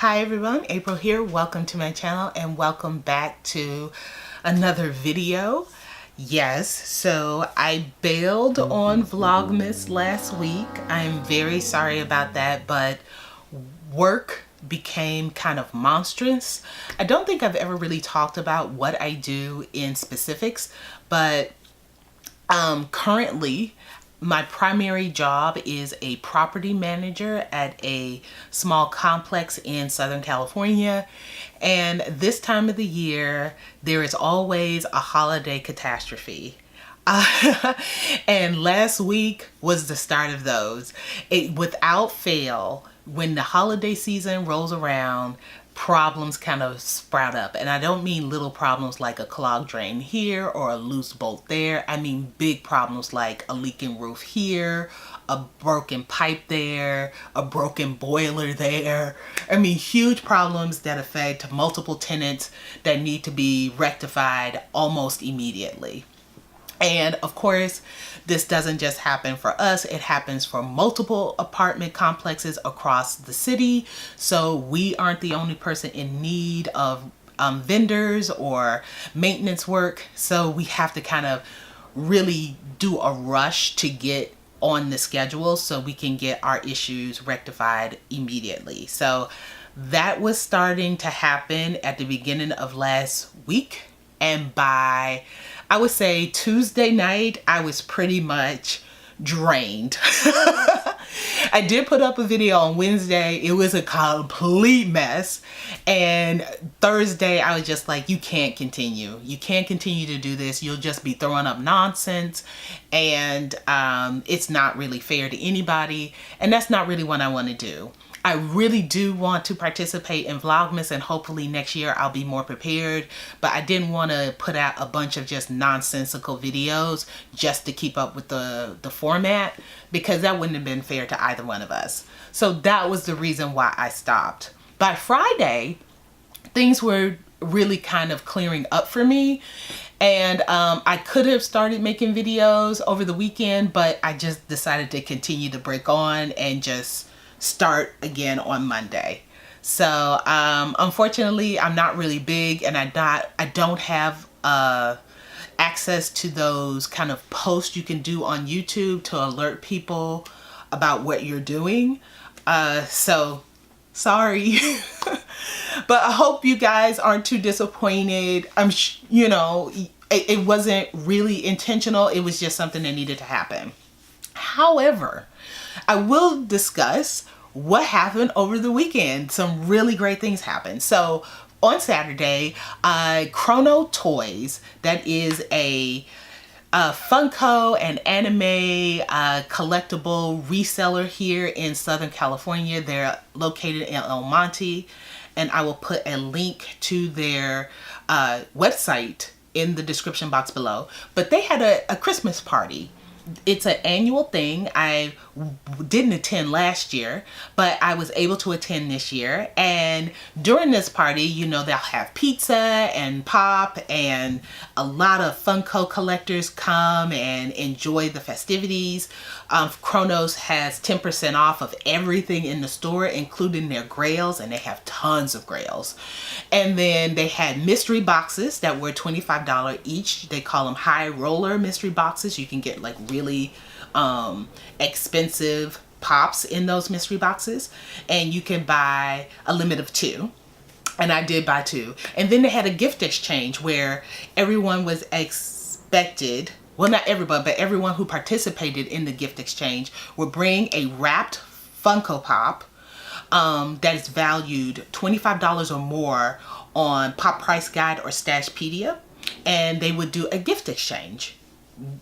Hi everyone, April here. Welcome to my channel and welcome back to another video. Yes, so I bailed on Vlogmas last week. I'm very sorry about that, but work became kind of monstrous. I don't think I've ever really talked about what I do in specifics, but currently my primary job is a property manager at a small complex in Southern California. And this time of the year, there is always a holiday catastrophe. And last week was the start of those. Without fail, when the holiday season rolls around, problems kind of sprout up. And I don't mean little problems like a clogged drain here or a loose bolt there. I mean big problems like a leaking roof here, a broken pipe there, a broken boiler there. I mean huge problems that affect multiple tenants that need to be rectified almost immediately. And of course, this doesn't just happen for us, it happens for multiple apartment complexes across the city. So we aren't the only person in need of vendors or maintenance work. So we have to kind of really do a rush to get on the schedule so we can get our issues rectified immediately. So that was starting to happen at the beginning of last week. And by, I would say, Tuesday night, I was pretty much drained. I did put up a video on Wednesday. It was a complete mess. And Thursday, I was just like, you can't continue. You can't continue to do this. You'll just be throwing up nonsense. And it's not really fair to anybody. And that's not really what I want to do. I really do want to participate in Vlogmas, and hopefully next year I'll be more prepared, but I didn't want to put out a bunch of just nonsensical videos just to keep up with the format, because that wouldn't have been fair to either one of us. So that was the reason why I stopped. By Friday, things were really kind of clearing up for me, and I could have started making videos over the weekend, but I just decided to continue to break on and just start again on Monday. So unfortunately, I'm not really big, and I don't have access to those kind of posts you can do on YouTube to alert people about what you're doing. So sorry. But I hope you guys aren't too disappointed. You know, it wasn't really intentional. It was just something that needed to happen. However, I will discuss what happened over the weekend. Some really great things happened. So on Saturday, Chrono Toys, that is a Funko and anime collectible reseller here in Southern California. They're located in El Monte, and I will put a link to their website in the description box below. But they had a Christmas party. It's an annual thing. I didn't attend last year, but I was able to attend this year. And during this party, you know, they'll have pizza and pop, and a lot of Funko collectors come and enjoy the festivities. Chronos has 10% off of everything in the store, including their grails, and they have tons of grails. And then they had mystery boxes that were $25 each. They call them high roller mystery boxes. You can get like really expensive pops in those mystery boxes, and you can buy a limit of 2. And I did buy 2. And then they had a gift exchange where everyone was expected, well, not everyone, but everyone who participated in the gift exchange would bring a wrapped Funko Pop that is valued $25 or more on Pop Price Guide or Stashpedia, and they would do a gift exchange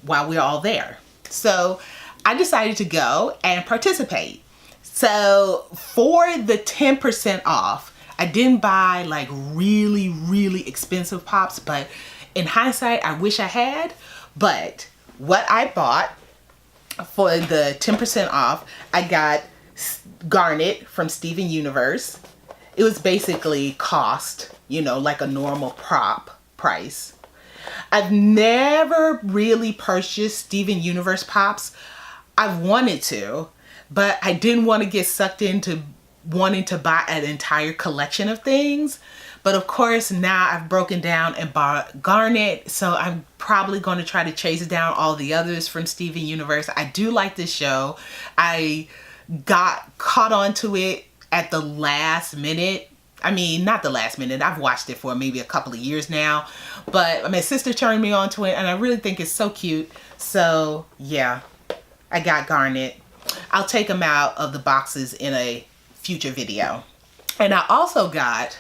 while we're all there. So I decided to go and participate. So for the 10% off, I didn't buy like really, really expensive pops, but in hindsight, I wish I had. But what I bought for the 10% off, I got Garnet from Steven Universe. It was basically cost, you know, like a normal prop price. I've never really purchased Steven Universe pops. I've wanted to, but I didn't want to get sucked into wanting to buy an entire collection of things. But of course, now I've broken down and bought Garnet, so I'm probably going to try to chase down all the others from Steven Universe. I do like this show. I got caught onto it at the last minute. I mean, not the last minute. I've watched it for maybe a couple of years now. But my sister turned me on to it, and I really think it's so cute. So, yeah, I got Garnet. I'll take them out of the boxes in a future video. And I also got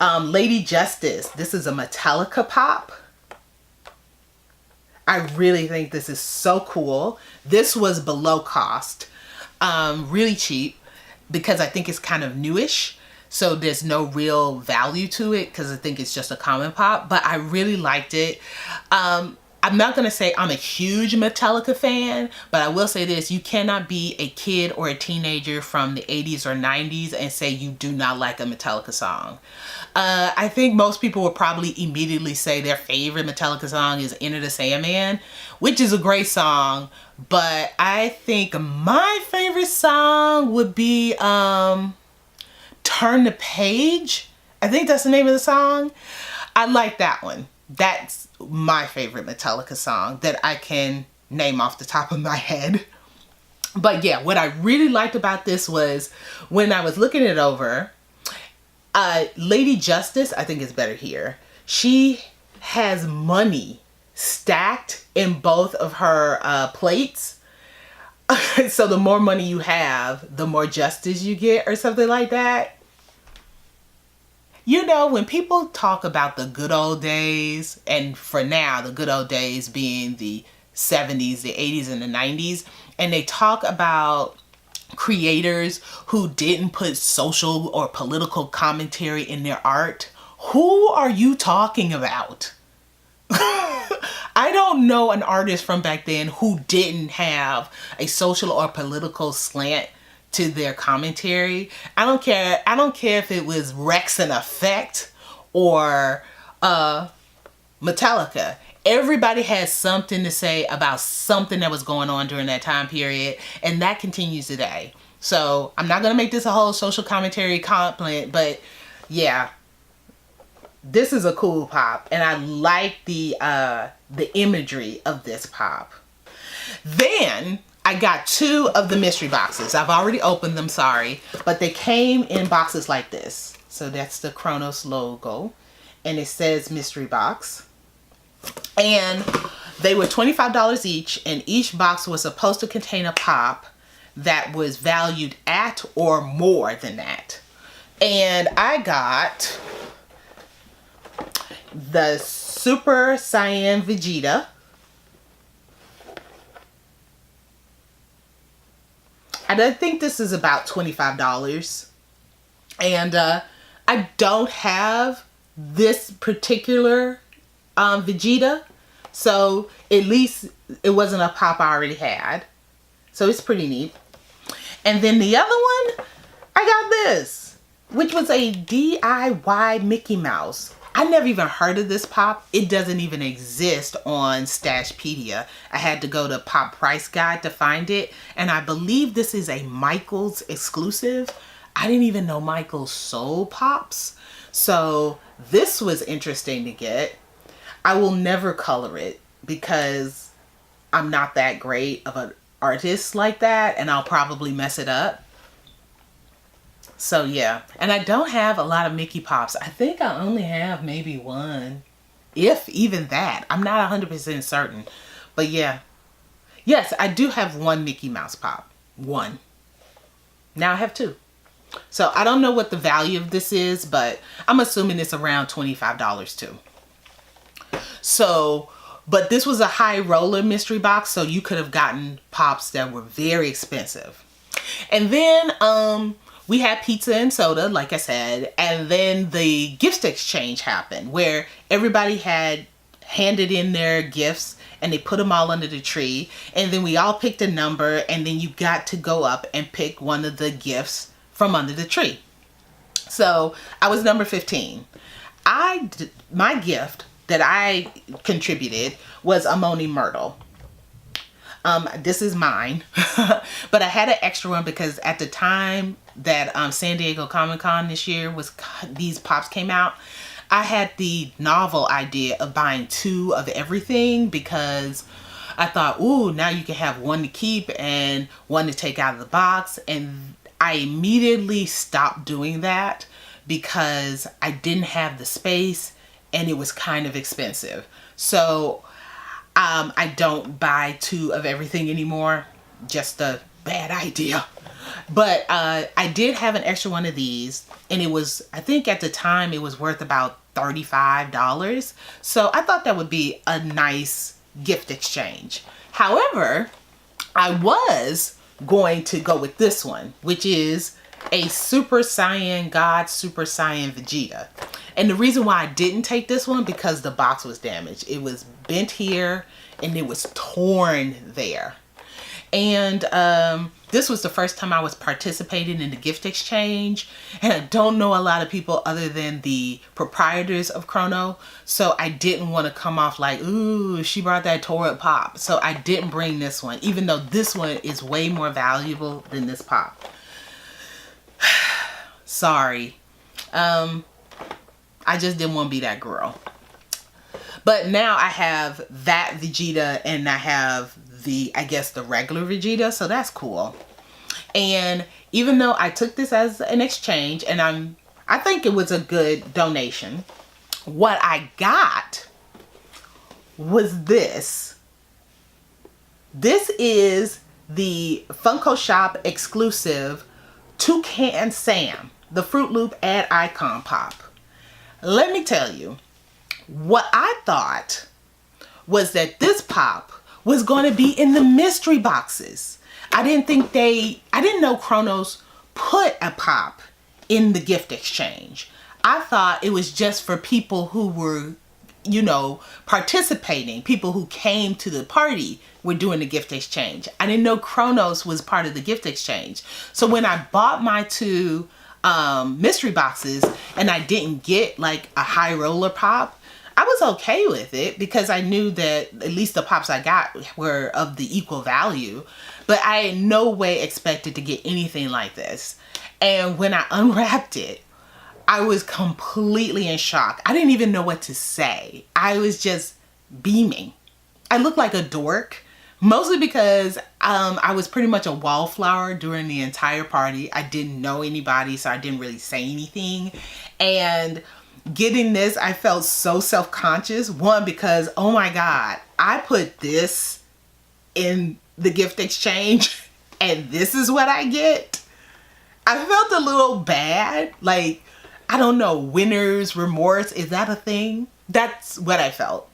Lady Justice. This is a Metallica pop. I really think this is so cool. This was below cost, really cheap, because I think it's kind of newish. So there's no real value to it because I think it's just a common pop, but I really liked it. I'm not going to say I'm a huge Metallica fan, but I will say this: you cannot be a kid or a teenager from the 80s or 90s and say you do not like a Metallica song. I think most people will probably immediately say their favorite Metallica song is Enter the Sandman, which is a great song, but I think my favorite song would be Turn the Page. I think that's the name of the song. I like that one. That's my favorite Metallica song that I can name off the top of my head. But yeah, what I really liked about this was when I was looking it over, Lady Justice, I think is better here. She has money stacked in both of her plates. So the more money you have, the more justice you get, or something like that. You know, when people talk about the good old days, and for now, the good old days being the 70s, the 80s, and the 90s, and they talk about creators who didn't put social or political commentary in their art, who are you talking about? I don't know an artist from back then who didn't have a social or political slant to their commentary. I don't care if it was Rex and Effect or Metallica. Everybody has something to say about something that was going on during that time period, and that continues today. So I'm not gonna make this a whole social commentary compliment, but yeah, this is a cool pop, and I like the imagery of this pop. Then I got 2 of the mystery boxes. I've already opened them, sorry, but they came in boxes like this. So that's the Kronos logo, and it says mystery box. And they were $25 each, and each box was supposed to contain a pop that was valued at or more than that. And I got the Super Saiyan Vegeta. And I think this is about $25. And I don't have this particular Vegeta, so at least it wasn't a pop I already had. So it's pretty neat. And then the other one, I got this, which was a DIY Mickey Mouse. I never even heard of this pop. It doesn't even exist on Stashpedia. I had to go to Pop Price Guide to find it. And I believe this is a Michaels exclusive. I didn't even know Michaels sold pops. So this was interesting to get. I will never color it because I'm not that great of an artist like that, and I'll probably mess it up. So yeah, and I don't have a lot of Mickey Pops. I think I only have maybe one, if even that. I'm not 100% certain, but yeah. Yes, I do have one Mickey Mouse Pop. One. Now I have 2. So I don't know what the value of this is, but I'm assuming it's around $25 too. So, but this was a high roller mystery box, so you could have gotten pops that were very expensive. And then we had pizza and soda, like I said, and then the gift exchange happened where everybody had handed in their gifts and they put them all under the tree, and then we all picked a number, and then you got to go up and pick one of the gifts from under the tree. So I was number 15. My gift that I contributed was Amoni Myrtle. This is mine, but I had an extra one because at the time that San Diego Comic-Con this year these pops came out, I had the novel idea of buying 2 of everything because I thought, ooh, now you can have one to keep and one to take out of the box. And I immediately stopped doing that because I didn't have the space and it was kind of expensive. So I don't buy 2 of everything anymore. Just a bad idea. But I did have an extra one of these, and it was, I think at the time it was worth about $35. So I thought that would be a nice gift exchange. However, I was going to go with this one, which is a Super Saiyan God Super Saiyan Vegeta. And the reason why I didn't take this one, because the box was damaged. It was bent here and it was torn there. And this was the first time I was participating in the gift exchange. And I don't know a lot of people other than the proprietors of Chrono. So I didn't want to come off like, ooh, she brought that tore up pop. So I didn't bring this one, even though this one is way more valuable than this pop. Sorry. I just didn't want to be that girl. But now I have that Vegeta and I have the, I guess, the regular Vegeta. So that's cool. And even though I took this as an exchange and I think it was a good donation, what I got was this. This is the Funko Shop exclusive Toucan Sam, the Fruit Loop Add Icon Pop. Let me tell you, what I thought was that this pop was going to be in the mystery boxes. I didn't know Chronos put a pop in the gift exchange. I thought it was just for people who were, you know, participating, people who came to the party were doing the gift exchange. I didn't know Chronos was part of the gift exchange. So when I bought my 2 mystery boxes and I didn't get like a high roller pop, I was okay with it because I knew that at least the pops I got were of the equal value, but I in no way expected to get anything like this. And when I unwrapped it, I was completely in shock. I didn't even know what to say. I was just beaming. I looked like a dork, mostly because I was pretty much a wallflower during the entire party. I didn't know anybody, so I didn't really say anything. And getting this, I felt so self-conscious. One, because, oh my God, I put this in the gift exchange and this is what I get. I felt a little bad. Like, I don't know, winner's remorse. Is that a thing? That's what I felt.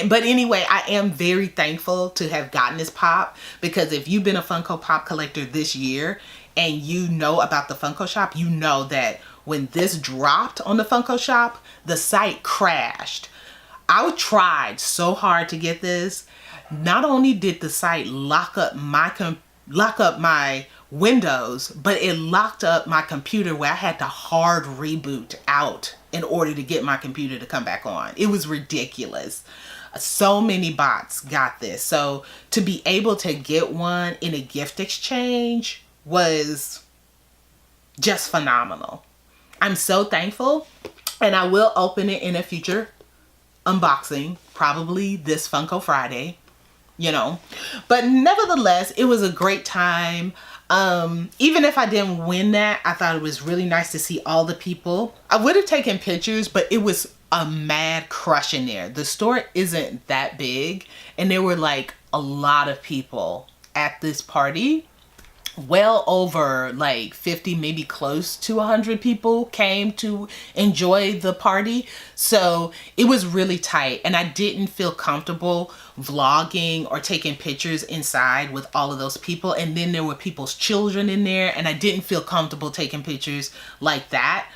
But anyway, I am very thankful to have gotten this pop, because if you've been a Funko Pop collector this year and you know about the Funko Shop, you know that when this dropped on the Funko Shop, the site crashed. I tried so hard to get this. Not only did the site lock up my Windows, but it locked up my computer where I had to hard reboot out in order to get my computer to come back on. It was ridiculous. So many bots got this. So to be able to get one in a gift exchange was just phenomenal. I'm so thankful, and I will open it in a future unboxing, probably this Funko Friday, you know. But nevertheless, it was a great time. Even if I didn't win that, I thought it was really nice to see all the people. I would have taken pictures, but it was a mad crush in there. The store isn't that big, and there were like a lot of people at this party. Well over like 50, maybe close to 100 people came to enjoy the party. So it was really tight, and I didn't feel comfortable vlogging or taking pictures inside with all of those people. And then there were people's children in there, and I didn't feel comfortable taking pictures like that.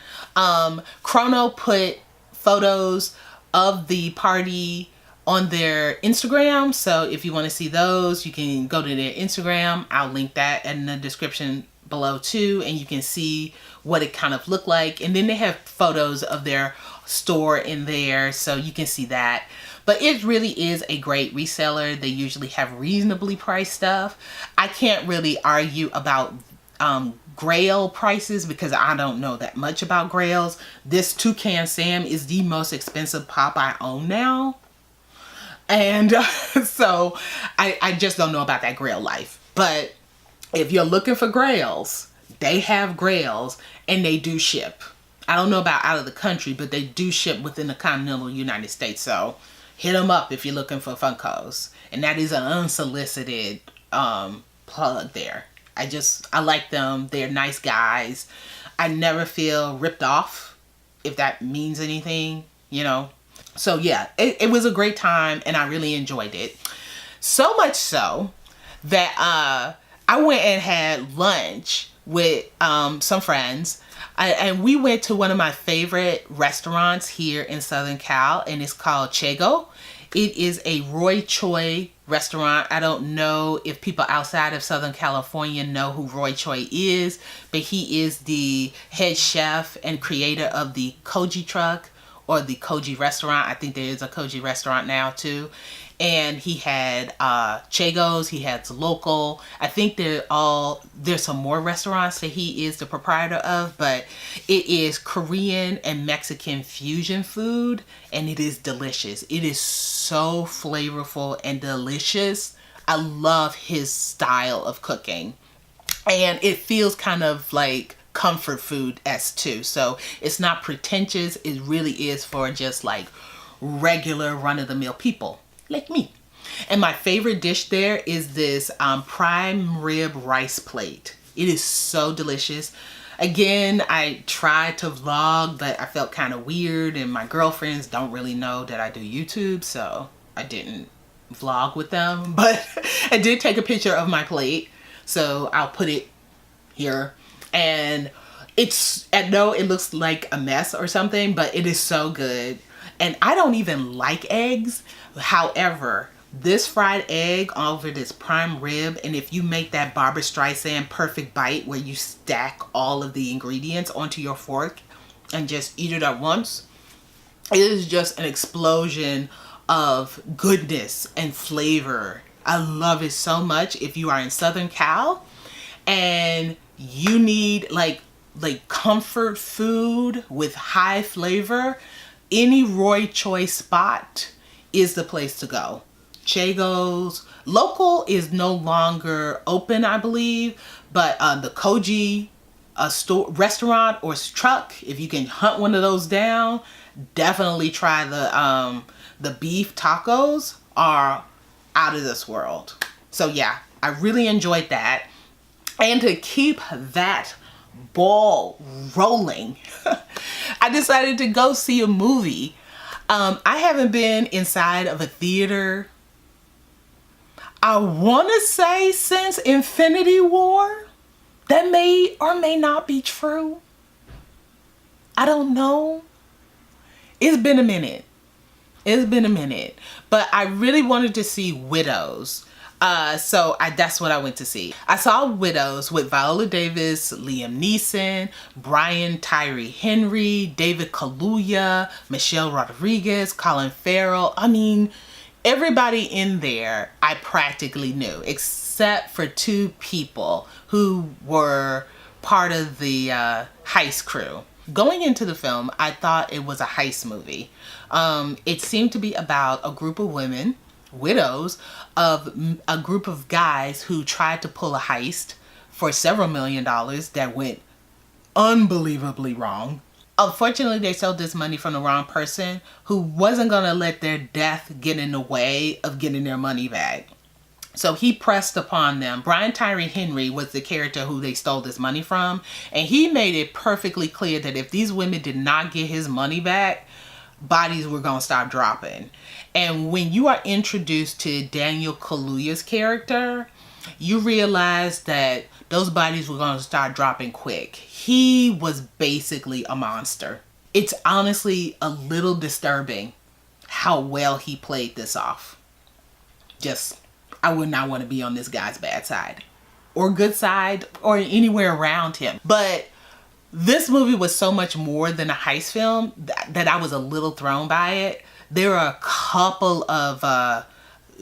Chrono put photos of the party on their Instagram, so if you want to see those, you can go to their Instagram. I'll link that in the description below too, and you can see what it kind of looked like. And then they have photos of their store in there, so you can see that. But it really is a great reseller. They usually have reasonably priced stuff. I can't really argue about Grail prices because I don't know that much about Grails. This Toucan Sam is the most expensive pop I own now. And so I just don't know about that Grail life. But if you're looking for Grails, they have Grails and they do ship. I don't know about out of the country, but they do ship within the continental United States. So hit them up if you're looking for Funkos. And that is an unsolicited plug there. I like them. They're nice guys. I never feel ripped off, if that means anything, you know. So yeah, it was a great time and I really enjoyed it. So much so that I went and had lunch with some friends. And we went to one of my favorite restaurants here in Southern Cal, and it's called Chego. It is a Roy Choi restaurant. I don't know if people outside of Southern California know who Roy Choi is, but he is the head chef and creator of the Koji Truck or the Koji restaurant. I think there is a Koji restaurant now too. And he had Chego's, he has Local. I think there's some more restaurants that he is the proprietor of, but it is Korean and Mexican fusion food, and it is delicious. It is so flavorful and delicious. I love his style of cooking. And it feels kind of like comfort food-esque too. So it's not pretentious. It really is for just like regular run-of-the-mill people like me. And my favorite dish there is this prime rib rice plate. It is so delicious. Again, I tried to vlog, but I felt kind of weird, and my girlfriends don't really know that I do YouTube, so I didn't vlog with them. But I did take a picture of my plate, so I'll put it here. And I know it looks like a mess or something, but it is so good. And I don't even like eggs. However, this fried egg over this prime rib, and if you make that Barbra Streisand perfect bite where you stack all of the ingredients onto your fork and just eat it at once, it is just an explosion of goodness and flavor. I love it so much. If you are in Southern Cal and you need like comfort food with high flavor, any Roy Choi spot is the place to go. Chego's Local is no longer open, I believe, but the Koji restaurant or truck, if you can hunt one of those down, definitely try the beef tacos. Are out of this world. So yeah, I really enjoyed that. And to keep that ball rolling, I decided to go see a movie. I haven't been inside of a theater, I want to say, since Infinity War. That may or may not be true. I don't know. It's been a minute. It's been a minute. But I really wanted to see Widows. So that's what I went to see. I saw Widows with Viola Davis, Liam Neeson, Brian Tyree Henry, David Kaluuya, Michelle Rodriguez, Colin Farrell. I mean, everybody in there I practically knew, except for two people who were part of the heist crew. Going into the film, I thought it was a heist movie. It seemed to be about a group of women, widows, of a group of guys who tried to pull a heist for several $1 million that went unbelievably wrong. Unfortunately, they sold this money from the wrong person who wasn't going to let their death get in the way of getting their money back. So he pressed upon them. Brian Tyree Henry was the character who they stole this money from. And he made it perfectly clear that if these women did not get his money back, bodies were going to start dropping. And when you are introduced to Daniel Kaluuya's character, you realize that those bodies were going to start dropping quick. He was basically a monster. It's honestly a little disturbing how well he played this off. I would not want to be on this guy's bad side or good side or anywhere around him. But this movie was so much more than a heist film that I was a little thrown by it. there are a couple of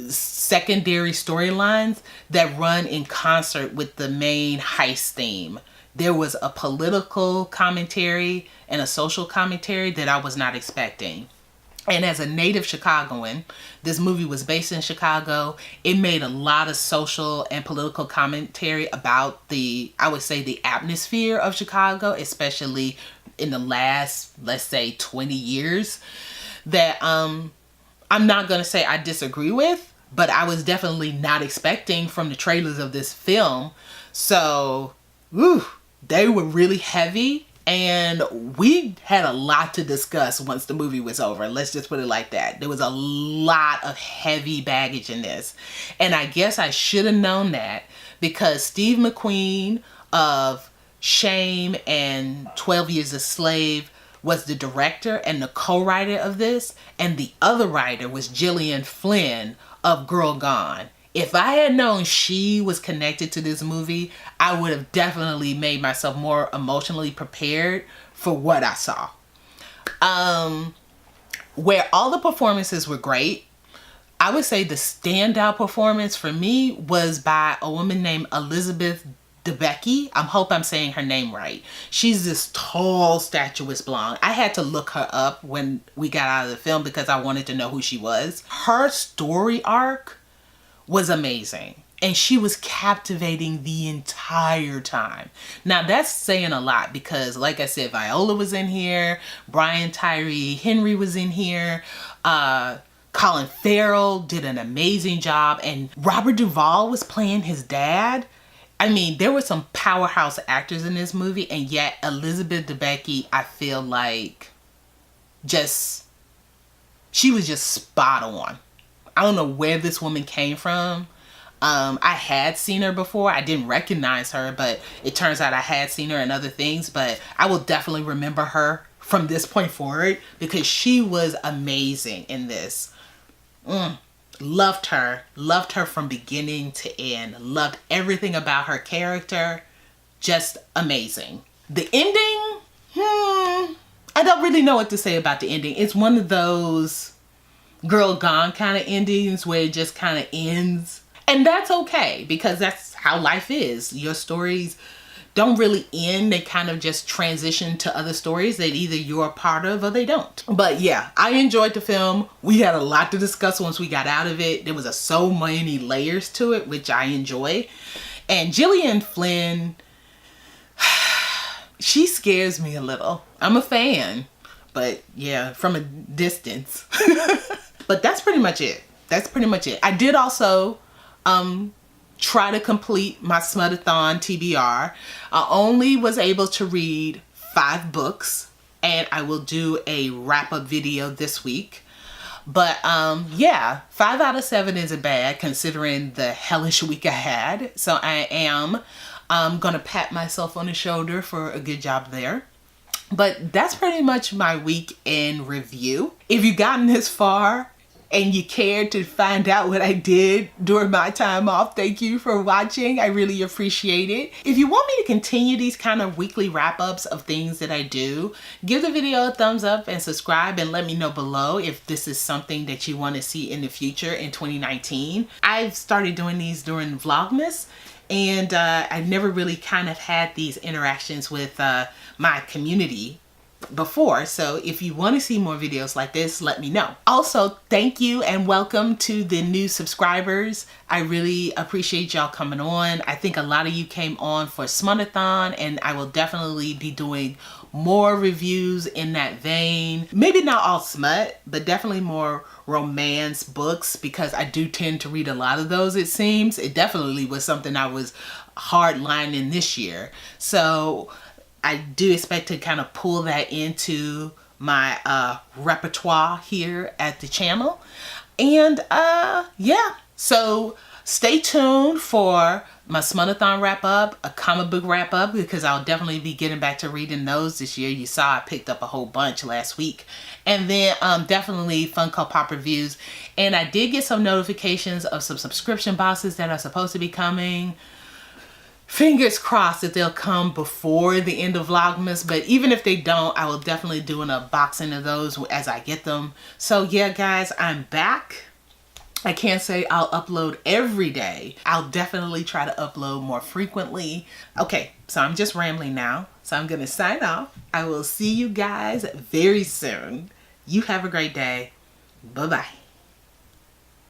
secondary storylines that run in concert with the main heist theme. There was a political commentary and a social commentary that I was not expecting. And as a native Chicagoan, this movie was based in Chicago. It made a lot of social and political commentary about I would say, the atmosphere of Chicago, especially in the last, let's say, 20 years, that I'm not going to say I disagree with, but I was definitely not expecting from the trailers of this film. So, they were really heavy. And we had a lot to discuss once the movie was over. Let's just put it like that. There was a lot of heavy baggage in this. And I guess I should have known that, because Steve McQueen of Shame and 12 Years a Slave was the director and the co-writer of this. And the other writer was Gillian Flynn of Girl Gone. If I had known she was connected to this movie, I would have definitely made myself more emotionally prepared for what I saw. Where all the performances were great, I would say the standout performance for me was by a woman named Elizabeth Debicki. I hope I'm saying her name right. She's this tall, statuesque blonde. I had to look her up when we got out of the film because I wanted to know who she was. Her story arc was amazing, and she was captivating the entire time. Now that's saying a lot, because like I said, Viola was in here, Brian Tyree Henry was in here, Colin Farrell did an amazing job, and Robert Duvall was playing his dad. I mean, there were some powerhouse actors in this movie, and yet Elizabeth Debicki, I feel like, she was just spot on. I don't know where this woman came from. I had seen her before. I didn't recognize her, but it turns out I had seen her in other things. But I will definitely remember her from this point forward, because she was amazing in this. Loved her from beginning to end. Loved everything about her character. Just amazing. The ending, I don't really know what to say about the ending. It's one of those Girl Gone kind of endings where it just kind of ends. And that's okay, because that's how life is. Your stories don't really end. They kind of just transition to other stories that either you're a part of or they don't. But yeah, I enjoyed the film. We had a lot to discuss once we got out of it. There was so many layers to it, which I enjoy. And Gillian Flynn, she scares me a little. I'm a fan, but yeah, from a distance. But that's pretty much it. I did also try to complete my Smudathon TBR. I only was able to read 5 books, and I will do a wrap-up video this week. But yeah, 5 out of 7 isn't bad considering the hellish week I had. So I am gonna pat myself on the shoulder for a good job there. But that's pretty much my week in review. If you've gotten this far and you cared to find out what I did during my time off, thank you for watching. I really appreciate it. If you want me to continue these kind of weekly wrap-ups of things that I do, give the video a thumbs up and subscribe, and let me know below if this is something that you want to see in the future in 2019. I've started doing these during Vlogmas, and I never really kind of had these interactions with my community before. So if you want to see more videos like this, let me know. Also, thank you and welcome to the new subscribers. I really appreciate y'all coming on. I think a lot of you came on for Smudathon, and I will definitely be doing more reviews in that vein. Maybe not all smut, but definitely more romance books, because I do tend to read a lot of those, it seems. It definitely was something I was hardlining this year. So I do expect to kind of pull that into my repertoire here at the channel. And yeah, so stay tuned for my Smudathon wrap up, a comic book wrap up, because I'll definitely be getting back to reading those this year. You saw I picked up a whole bunch last week. And then definitely Funko Pop reviews. And I did get some notifications of some subscription boxes that are supposed to be coming. fingers crossed that they'll come before the end of Vlogmas, but even if they don't, I will definitely do an unboxing of those as I get them. So yeah, guys, I'm back. I can't say I'll upload every day. I'll definitely try to upload more frequently. Okay, so I'm just rambling now. So I'm gonna sign off. I will see you guys very soon. You have a great day. Bye-bye.